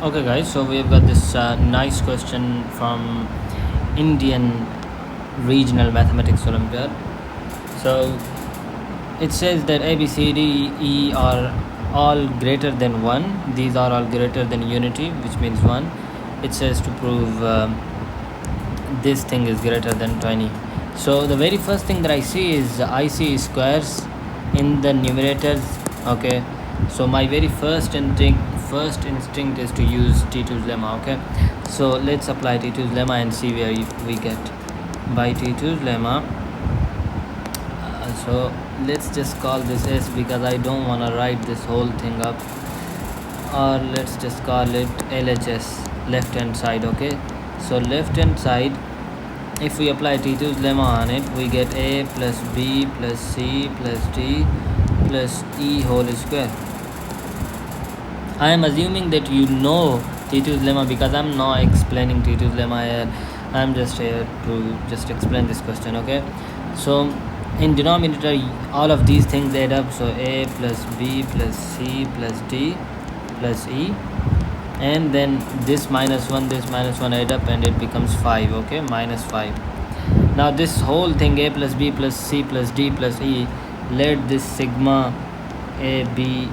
Okay, guys, so we have got this nice question from Indian Regional Mathematics Olympiad. So it says that A, B, C, D, E are all greater than 1. These are all greater than unity, which means 1. It says to prove this thing is greater than 20. So the very first thing that I see is I see squares in the numerators. Okay, so my very first instinct is to use T2's lemma. Okay, so let's apply T2's lemma and see where we get. By T2's lemma, so let's just call this S because I don't want to write this whole thing up, or let's just call it LHS, left hand side. Okay, so left hand side, if we apply T2's lemma on it, we get A plus B plus C plus D plus E whole square. I am assuming that you know T2's lemma because I'm not explaining T2's lemma here. I'm just here to just explain this question. Okay, so in denominator all of these things add up, so A plus B plus C plus D plus E, and then this minus 1 add up and it becomes 5. Okay, minus 5. Now this whole thing A plus B plus C plus D plus E, let this sigma A B,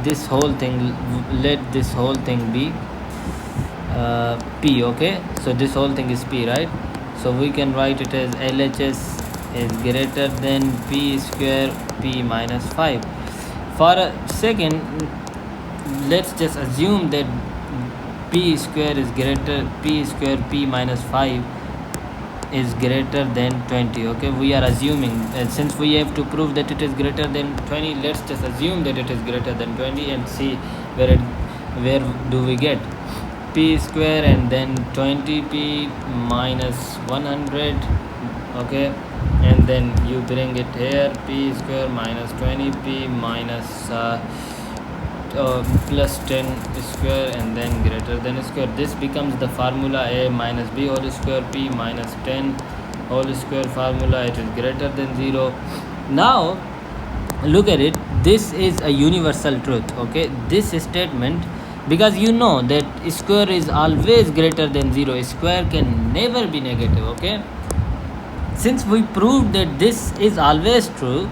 this whole thing, let this whole thing be P. Okay, so this whole thing is P, right? So we can write it as LHS is greater than P square P minus 5. For a second, let's just assume that P square P minus 5 is greater than 20. Okay, we are assuming, since we have to prove that it is greater than 20, let's just assume that it is greater than 20 and see where do we get P square and then 20P minus 100. Okay, and then you bring it here, P square minus 20P minus plus 10 square and then greater than square. This becomes the formula A minus B whole square P minus 10 whole square formula. It is greater than 0. Now look at it, this is a universal truth. Okay, this statement, because you know that square is always greater than 0, square can never be negative. Okay, since we proved that this is always true,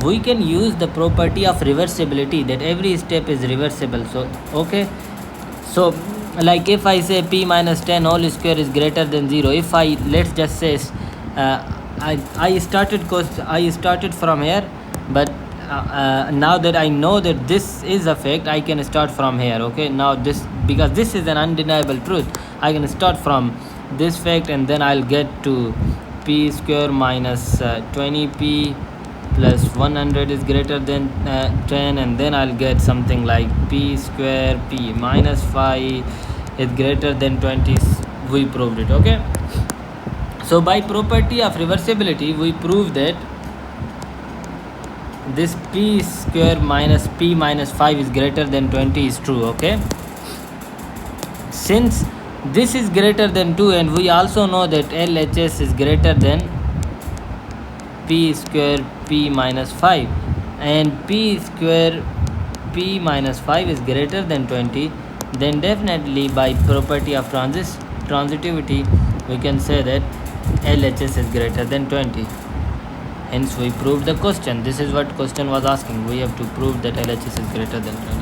we can use the property of reversibility, that every step is reversible. So okay, so like if I say P minus 10 whole square is greater than 0, if I, let's just say I started from here, but now that I know that this is a fact, I can start from here. Okay, now this, because this is an undeniable truth, I can start from this fact and then I'll get to P square minus 20P plus 100 is greater than 10, and then I'll get something like P square P minus 5 is greater than 20. We proved it. Okay, so by property of reversibility we prove that this P square minus P minus 5 is greater than 20 is true. Okay, since this is greater than 2 and we also know that LHS is greater than P square P minus 5 and P square P minus 5 is greater than 20, then definitely by property of transitivity we can say that LHS is greater than 20. Hence we proved the question. This is what question was asking. We have to prove that LHS is greater than 20.